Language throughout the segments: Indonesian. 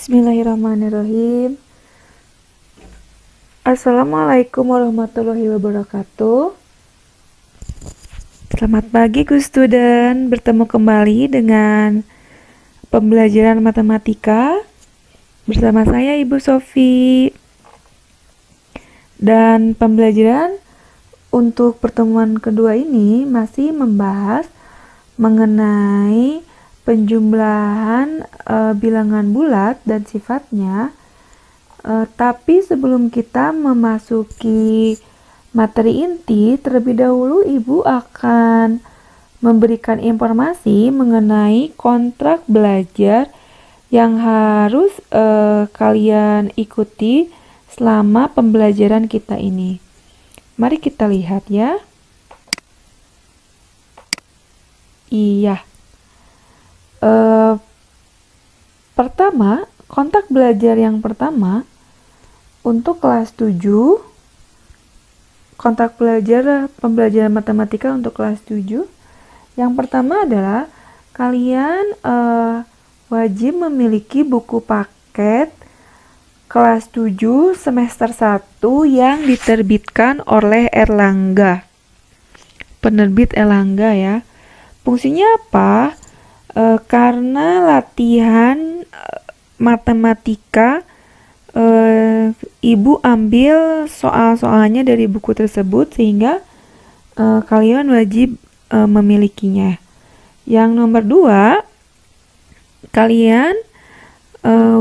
Bismillahirrahmanirrahim. Assalamualaikum warahmatullahi wabarakatuh. Selamat pagi Gus Student, bertemu kembali dengan pembelajaran matematika bersama saya Ibu Sofi. Dan pembelajaran untuk pertemuan kedua ini masih membahas mengenai penjumlahan bilangan bulat dan sifatnya. Tapi sebelum kita memasuki materi inti, terlebih dahulu Ibu akan memberikan informasi mengenai kontrak belajar yang harus kalian ikuti selama pembelajaran kita ini. Mari kita lihat ya. Iya. Pertama, kontak belajar yang pertama untuk kelas 7, kontak belajar pembelajaran matematika untuk kelas 7. Yang pertama adalah kalian wajib memiliki buku paket kelas 7 semester 1 yang diterbitkan oleh Erlangga. Penerbit Erlangga ya. Fungsinya apa? Karena latihan matematika, Ibu ambil soal-soalnya dari buku tersebut sehingga kalian wajib memilikinya. Yang nomor 2, kalian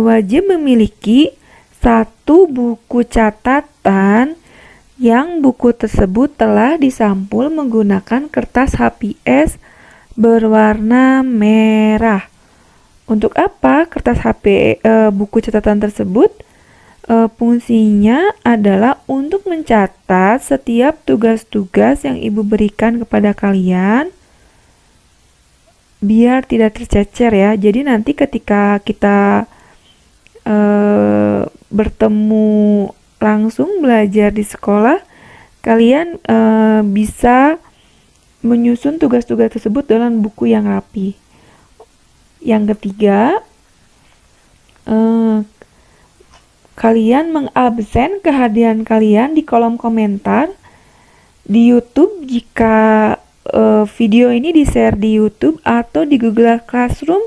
wajib memiliki satu buku catatan yang buku tersebut telah disampul menggunakan kertas HPS berwarna merah. Untuk apa kertas buku catatan tersebut? Fungsinya adalah untuk mencatat setiap tugas-tugas yang Ibu berikan kepada kalian biar tidak tercecer ya. Jadi nanti ketika kita bertemu langsung belajar di sekolah, kalian bisa menyusun tugas-tugas tersebut dalam buku yang rapi. Yang ketiga, kalian mengabsen kehadiran kalian di kolom komentar di YouTube jika video ini di-share di YouTube atau di Google Classroom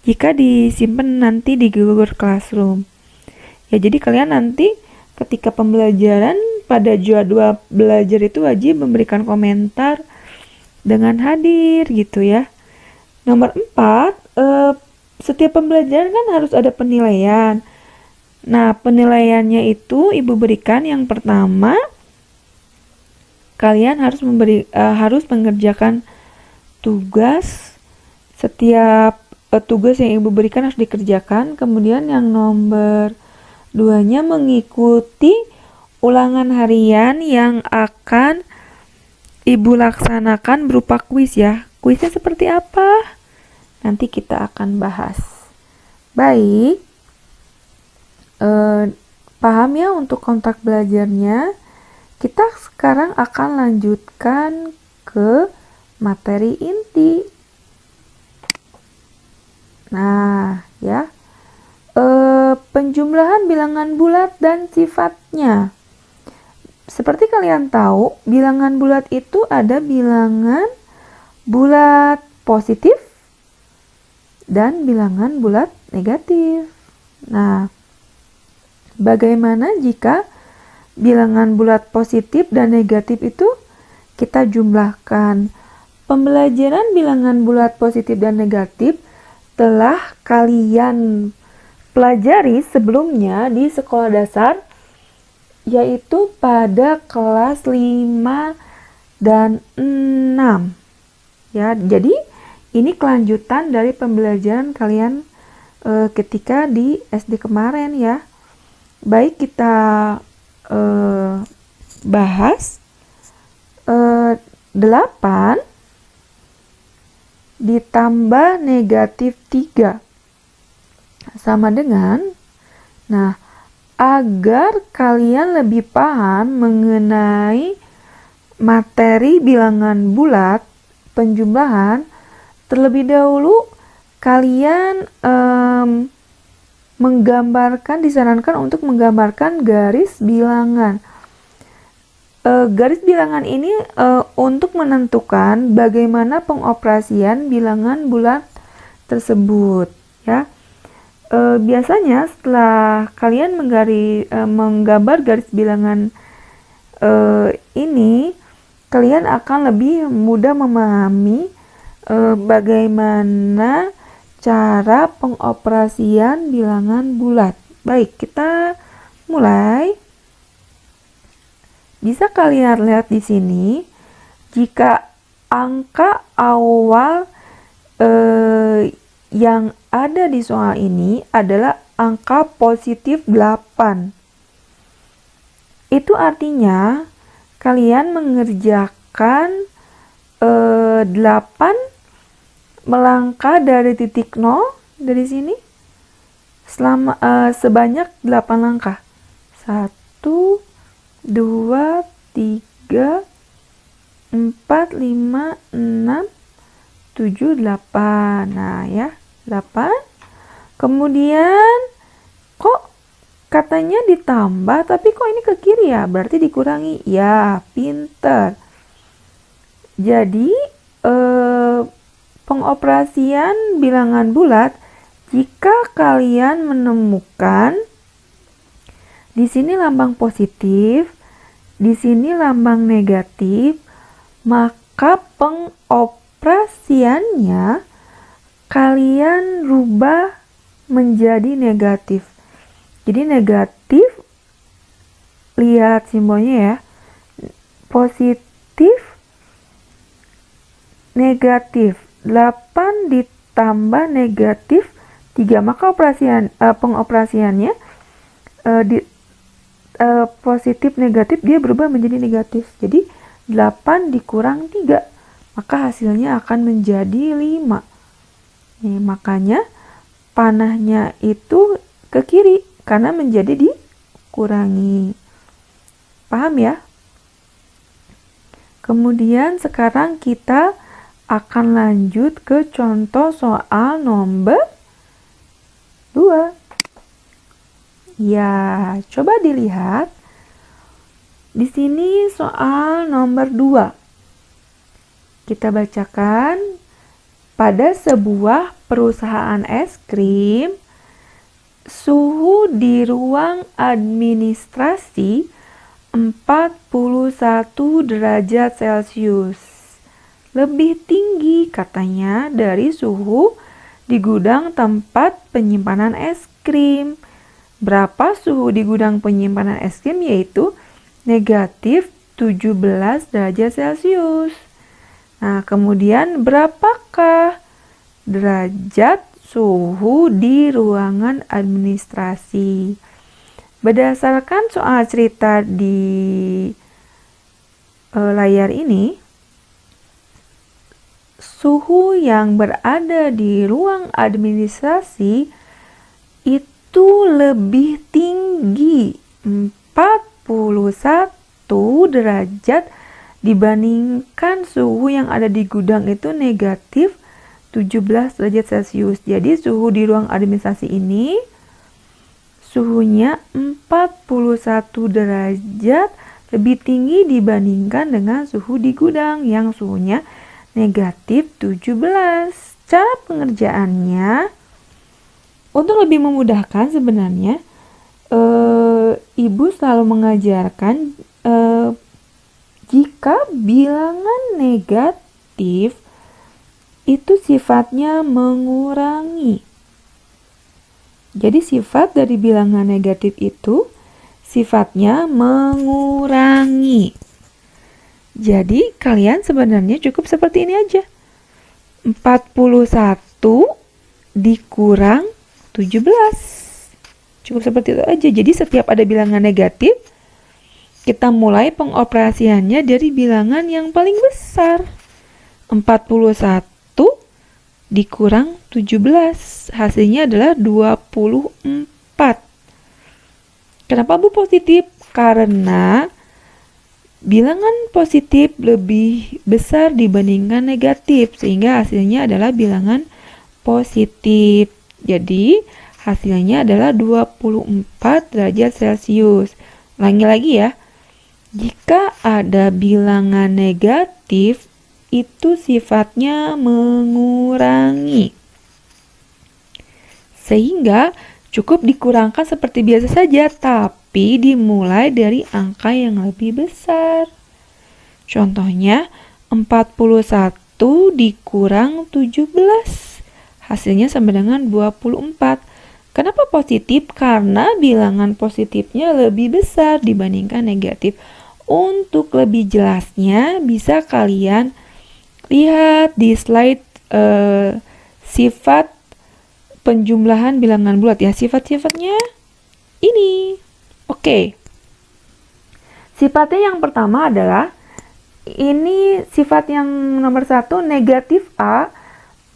jika disimpan nanti di Google Classroom. Ya, jadi kalian nanti ketika pembelajaran pada jadwal belajar itu wajib memberikan komentar dengan hadir gitu ya. Nomor 4, setiap pembelajaran kan harus ada penilaian. Nah, penilaiannya itu Ibu berikan yang pertama, kalian harus mengerjakan tugas. Setiap tugas yang Ibu berikan harus dikerjakan. Kemudian yang nomor 2-nya mengikuti ulangan harian yang akan Ibu laksanakan berupa kuis ya. Kuisnya seperti apa? Nanti kita akan bahas. Baik. Paham ya untuk kontak belajarnya? Kita sekarang akan lanjutkan ke materi inti. Nah, ya. Penjumlahan bilangan bulat dan sifatnya. Seperti kalian tahu, bilangan bulat itu ada bilangan bulat positif dan bilangan bulat negatif. Nah, bagaimana jika bilangan bulat positif dan negatif itu kita jumlahkan? Pembelajaran bilangan bulat positif dan negatif telah kalian pelajari sebelumnya di sekolah dasar, yaitu pada kelas 5 dan 6. Ya, jadi ini kelanjutan dari pembelajaran kalian ketika di SD kemarin ya. Baik, kita bahas 8 ditambah negatif 3 sama dengan, nah, agar kalian lebih paham mengenai materi bilangan bulat penjumlahan, terlebih dahulu kalian disarankan untuk menggambarkan garis bilangan. Garis bilangan ini untuk menentukan bagaimana pengoperasian bilangan bulat tersebut, ya. Biasanya setelah kalian menggambar garis bilangan ini, kalian akan lebih mudah memahami bagaimana cara pengoperasian bilangan bulat. Baik, kita mulai. Bisa kalian lihat di sini, jika angka awal yang ada di soal ini adalah angka positif 8. Itu artinya kalian mengerjakan 8 melangkah dari titik 0 dari sini sebanyak 8 langkah. 1, 2, 3, 4, 5, 6, 7, 8. Nah ya, 8. Kemudian kok katanya ditambah, tapi kok ini ke kiri ya? Berarti dikurangi. Ya, pinter. Jadi pengoperasian bilangan bulat, jika kalian menemukan di sini lambang positif, di sini lambang negatif, maka pengoperasiannya kalian rubah menjadi negatif. Jadi negatif, lihat simbolnya ya, positif, negatif, 8 ditambah negatif 3, maka pengoperasiannya positif negatif dia berubah menjadi negatif. Jadi 8 dikurang 3, maka hasilnya akan menjadi 5. Nih, makanya panahnya itu ke kiri karena menjadi dikurangi. Paham ya? Kemudian sekarang kita akan lanjut ke contoh soal nomor 2. Ya, coba dilihat. Di sini soal nomor 2. Kita bacakan. Pada sebuah perusahaan es krim, suhu di ruang administrasi 41 derajat Celcius. Lebih tinggi katanya dari suhu di gudang tempat penyimpanan es krim. Berapa suhu di gudang penyimpanan es krim? Yaitu negatif 17 derajat Celcius. Nah, kemudian berapakah derajat suhu di ruangan administrasi? Berdasarkan soal cerita di layar ini, suhu yang berada di ruang administrasi itu lebih tinggi 41 derajat dibandingkan suhu yang ada di gudang itu negatif 17 derajat Celcius. Jadi suhu di ruang administrasi ini suhunya 41 derajat lebih tinggi dibandingkan dengan suhu di gudang yang suhunya negatif 17. Cara pengerjaannya, untuk lebih memudahkan sebenarnya, Ibu selalu mengajarkan jika bilangan negatif itu sifatnya mengurangi. Jadi sifat dari bilangan negatif itu sifatnya mengurangi. Jadi kalian sebenarnya cukup seperti ini aja. 41 dikurang 17. Cukup seperti itu aja. Jadi setiap ada bilangan negatif, kita mulai pengoperasiannya dari bilangan yang paling besar. 41 dikurang 17. Hasilnya adalah 24. Kenapa Bu positif? Karena bilangan positif lebih besar dibandingkan negatif, sehingga hasilnya adalah bilangan positif. Jadi hasilnya adalah 24 derajat Celcius. Ulangi lagi ya. Jika ada bilangan negatif, itu sifatnya mengurangi. Sehingga cukup dikurangkan seperti biasa saja, tapi dimulai dari angka yang lebih besar. Contohnya, 41 dikurang 17. Hasilnya sama dengan 24. Kenapa positif? Karena bilangan positifnya lebih besar dibandingkan negatif. Untuk lebih jelasnya, bisa kalian lihat di slide sifat penjumlahan bilangan bulat ya. Sifat-sifatnya ini. Oke. Sifatnya yang pertama adalah ini sifat yang nomor 1, negatif A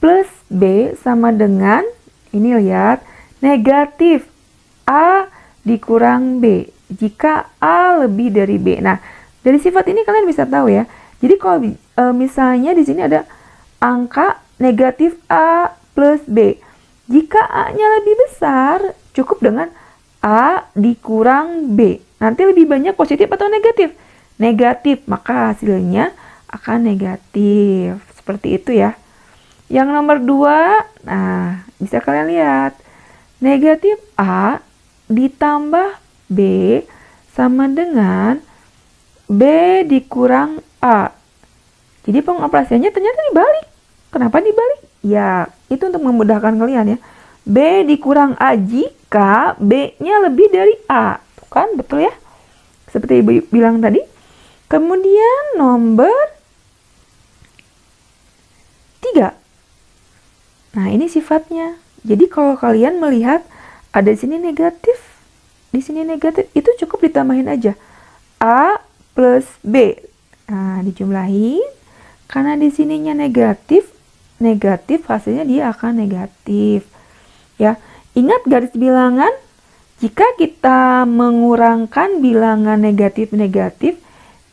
plus B sama dengan, ini lihat, negatif A dikurang B jika A lebih dari B. Nah, dari sifat ini kalian bisa tahu ya. Jadi kalau misalnya di sini ada angka negatif A plus B. Jika A-nya lebih besar, cukup dengan A dikurang B. Nanti lebih banyak positif atau negatif? Negatif, maka hasilnya akan negatif. Seperti itu ya. Yang nomor 2, nah bisa kalian lihat. Negatif A ditambah B sama dengan B dikurang A. Jadi pengoperasiannya ternyata dibalik. Kenapa dibalik? Ya, itu untuk memudahkan kalian ya. B dikurang A jika B-nya lebih dari A. Tuh kan, betul ya? Seperti Ibu bilang tadi. Kemudian nomor 3. Nah, ini sifatnya. Jadi kalau kalian melihat ada di sini negatif, itu cukup ditambahin aja. A plus B. Nah, dijumlahin. Karena di sininya negatif hasilnya dia akan negatif. Ya, ingat garis bilangan. Jika kita mengurangkan bilangan negatif,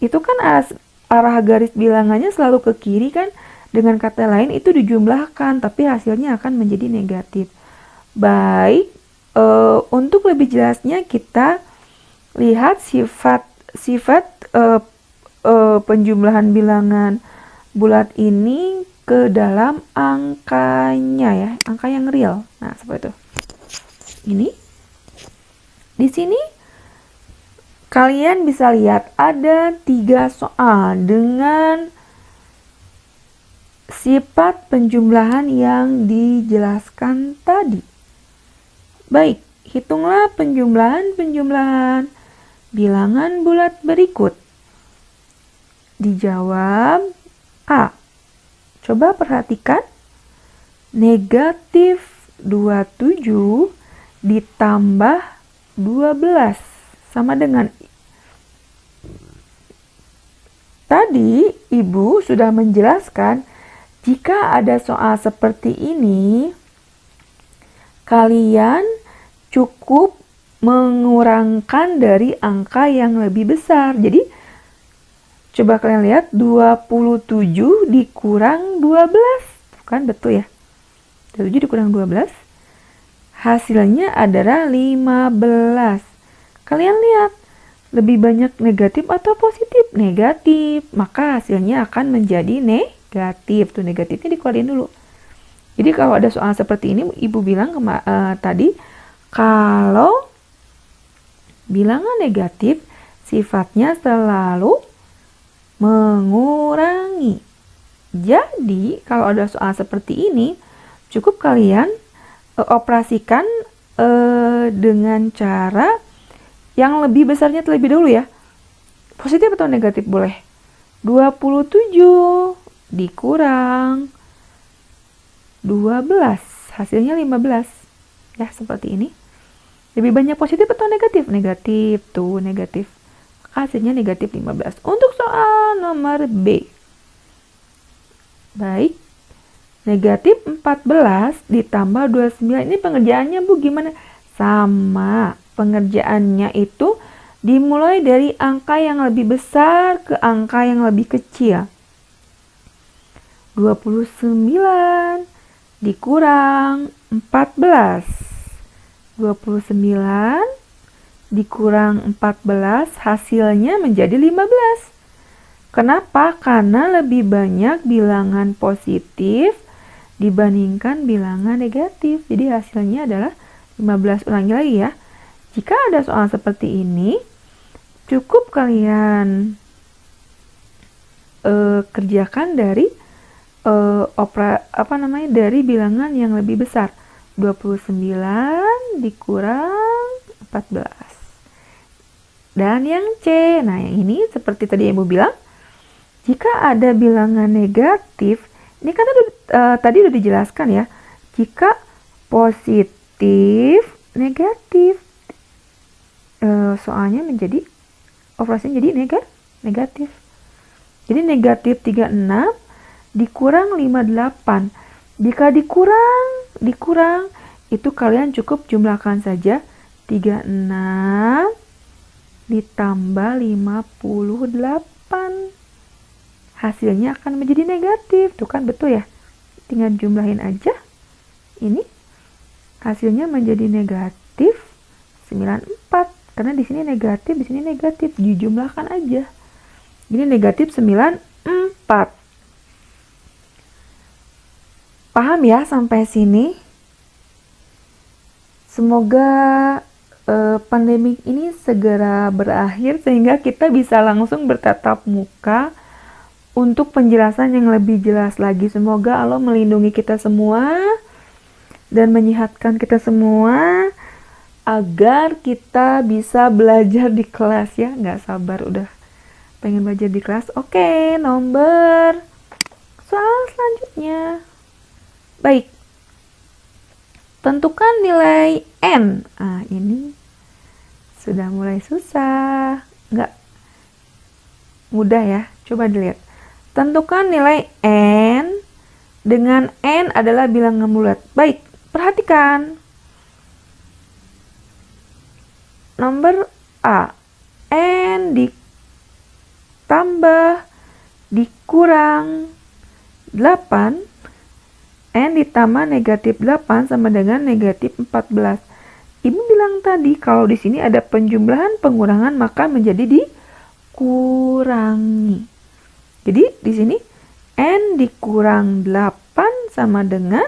itu kan arah garis bilangannya selalu ke kiri kan. Dengan kata lain itu dijumlahkan, tapi hasilnya akan menjadi negatif. Baik, untuk lebih jelasnya kita lihat sifat penjumlahan bilangan bulat ini ke dalam angkanya ya, angka yang real. Nah, seperti itu. Ini di sini kalian bisa lihat ada 3 soal dengan sifat penjumlahan yang dijelaskan tadi. Baik, hitunglah penjumlahan bilangan bulat berikut. Dijawab A. Coba perhatikan. Negatif 27 ditambah 12 sama dengan, tadi Ibu sudah menjelaskan jika ada soal seperti ini, kalian cukup mengurangkan dari angka yang lebih besar. Jadi, coba kalian lihat 27 dikurang 12. Kan betul ya? 27 dikurang 12. Hasilnya adalah 15. Kalian lihat, lebih banyak negatif atau positif? Negatif. Maka hasilnya akan menjadi negatif. Tuh, negatifnya dikeluarin dulu. Jadi kalau ada soal seperti ini, Ibu bilang tadi, kalau bilangan negatif sifatnya selalu mengurangi. Jadi kalau ada soal seperti ini, cukup kalian operasikan dengan cara yang lebih besarnya terlebih dahulu ya. Positif atau negatif boleh. 27 dikurang 12, hasilnya 15. Ya, seperti ini. Lebih banyak positif atau negatif? Negatif, tuh negatif. Hasilnya negatif 15. Untuk soal nomor B. Baik. Negatif 14 ditambah 29. Ini pengerjaannya Bu gimana? Sama. Pengerjaannya itu dimulai dari angka yang lebih besar ke angka yang lebih kecil. 29 dikurang 14 29 dikurang 14 hasilnya menjadi 15. Kenapa? Karena lebih banyak bilangan positif dibandingkan bilangan negatif. Jadi hasilnya adalah 15. Ulangi lagi ya. Jika ada soal seperti ini, cukup kalian kerjakan dari dari bilangan yang lebih besar. 29 dikurang 14. Dan yang C, nah yang ini seperti tadi Ibu bilang, jika ada bilangan negatif, ini kan tadi udah dijelaskan ya, jika positif, negatif, soalnya menjadi, operasinya jadi negatif. Jadi negatif 36 dikurang 58. Jika dikurang, itu kalian cukup jumlahkan saja 36 ditambah 58. Hasilnya akan menjadi negatif. Tuh kan betul ya? Tinggal jumlahin aja. Ini hasilnya menjadi negatif 94. Karena di sini negatif, di sini negatif. Dijumlahkan aja. Ini negatif 94. Paham ya sampai sini? Semoga pandemi ini segera berakhir sehingga kita bisa langsung bertatap muka untuk penjelasan yang lebih jelas lagi. Semoga Allah melindungi kita semua dan menyehatkan kita semua agar kita bisa belajar di kelas ya. Nggak sabar udah pengen belajar di kelas. Oke, nomor soal selanjutnya. Baik. Tentukan nilai N. Nah, ini sudah mulai susah. Nggak mudah ya. Coba dilihat. Tentukan nilai N dengan N adalah bilangan bulat. Baik, perhatikan. Nomor A. N ditambah dikurang 8. N ditambah negatif 8 sama dengan negatif 14. Ibu bilang tadi kalau di sini ada penjumlahan pengurangan maka menjadi dikurangi. Jadi di sini N dikurang 8 sama dengan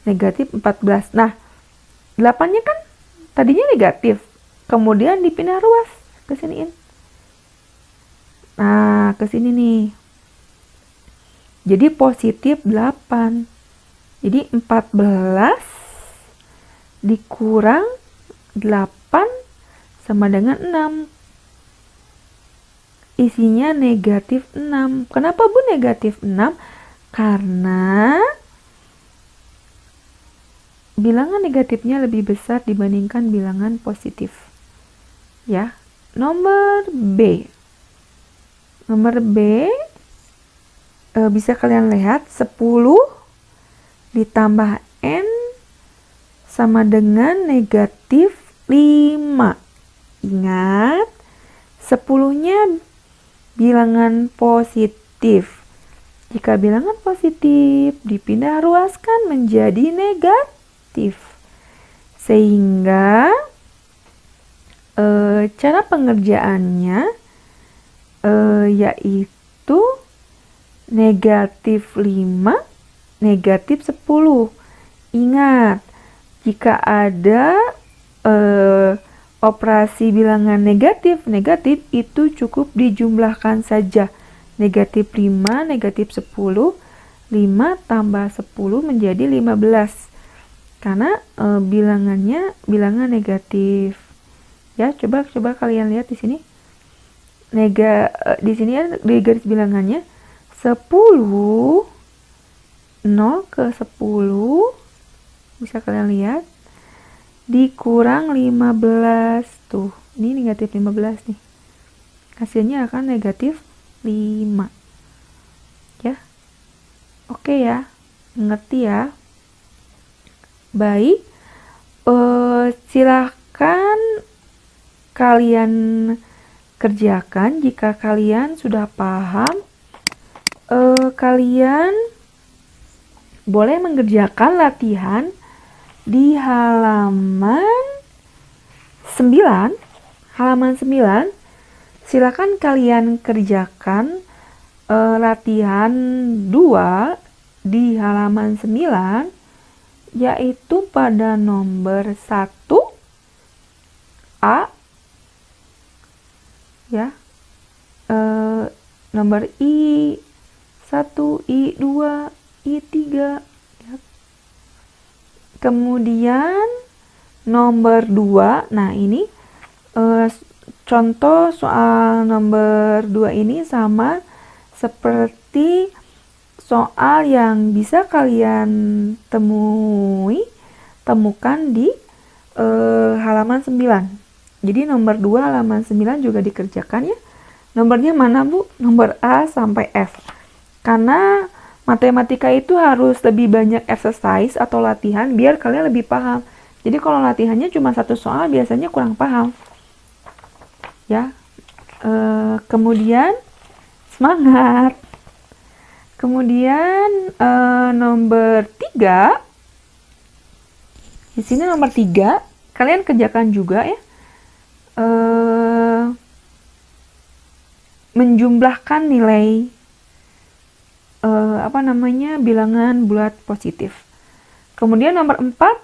negatif 14. Nah, 8-nya kan tadinya negatif. Kemudian dipindah ruas ke siniin. Nah, ke sini nih. Jadi positif 8. Jadi 14 dikurang 8 sama dengan 6. Isinya negatif 6. Kenapa Bu negatif 6? Karena bilangan negatifnya lebih besar dibandingkan bilangan positif. Ya. Nomor B. Nomor B bisa kalian lihat 10 ditambah N sama dengan negatif 5. Ingat, 10-nya bilangan positif. Jika bilangan positif dipindah ruaskan menjadi negatif. Sehingga cara pengerjaannya yaitu negatif 5 negatif 10. Ingat, jika ada operasi bilangan negatif itu cukup dijumlahkan saja. Negatif 5, negatif 10, 5 tambah 10 menjadi 15. Karena bilangannya bilangan negatif. Ya, coba kalian lihat di sini. Di sini ya di garis bilangannya 10 0 ke 10 bisa kalian lihat dikurang 15 tuh, ini negatif 15 nih, hasilnya akan negatif 5 ya. Oke ya, ngerti ya. Baik, silahkan kalian kerjakan. Jika kalian sudah paham, kalian boleh mengerjakan latihan di halaman 9. Silakan kalian kerjakan latihan 2 di halaman 9, yaitu pada nomor 1 A ya, nomor I1, I2, I3 ya. Kemudian nomor 2, nah ini contoh soal nomor 2 ini sama seperti soal yang bisa kalian temukan di halaman 9. Jadi nomor 2 halaman 9 juga dikerjakan ya. Nomornya mana Bu? Nomor A sampai F. Karena matematika itu harus lebih banyak exercise atau latihan biar kalian lebih paham. Jadi kalau latihannya cuma satu soal biasanya kurang paham. Ya. Kemudian semangat. Kemudian nomor 3. Di sini nomor 3 kalian kerjakan juga ya. Menjumlahkan nilai bilangan bulat positif. Kemudian nomor 4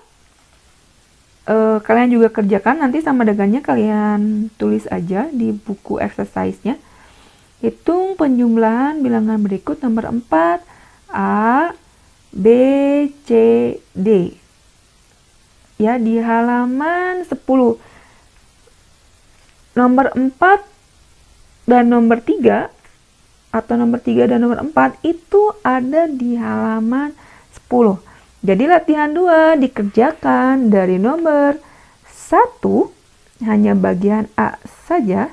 kalian juga kerjakan, nanti sama dengannya kalian tulis aja di buku exercise-nya. Hitung penjumlahan bilangan berikut nomor 4 A, B, C, D. Ya, di halaman 10. Nomor 4 dan nomor 3 atau nomor 3 dan nomor 4 itu ada di halaman 10. Jadi latihan 2 dikerjakan dari nomor 1 hanya bagian A saja,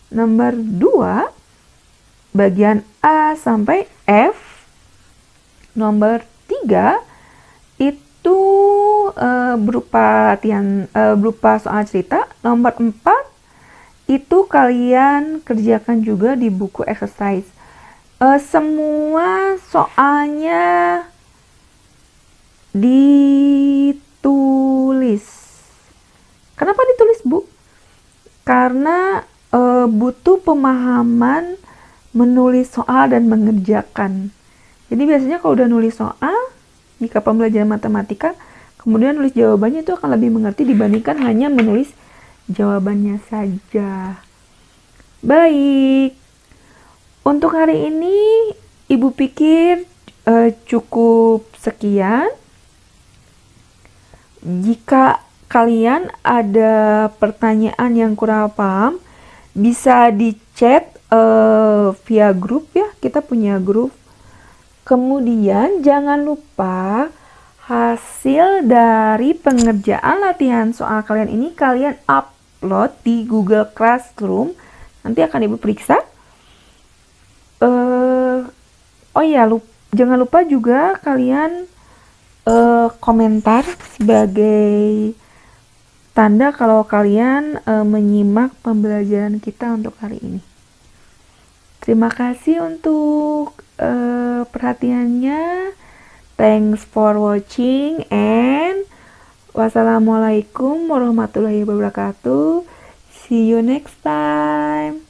nomor 2 bagian A sampai F, nomor 3 itu berupa soal cerita, nomor 4 itu kalian kerjakan juga di buku exercise. Semua soalnya ditulis. Kenapa ditulis, Bu? Karena butuh pemahaman menulis soal dan mengerjakan. Jadi biasanya kalau udah nulis soal, jika pembelajaran matematika, kemudian nulis jawabannya itu akan lebih mengerti dibandingkan hanya menulis jawabannya saja. Baik, untuk hari ini Ibu pikir cukup sekian. Jika kalian ada pertanyaan yang kurang paham, bisa di chat via grup ya, kita punya grup. Kemudian jangan lupa hasil dari pengerjaan latihan soal kalian ini kalian upload di Google Classroom. Nanti akan Ibu periksa. Jangan lupa juga kalian komentar sebagai tanda kalau kalian menyimak pembelajaran kita untuk hari ini. Terima kasih untuk perhatiannya. Thanks for watching and wassalamualaikum warahmatullahi wabarakatuh. See you next time.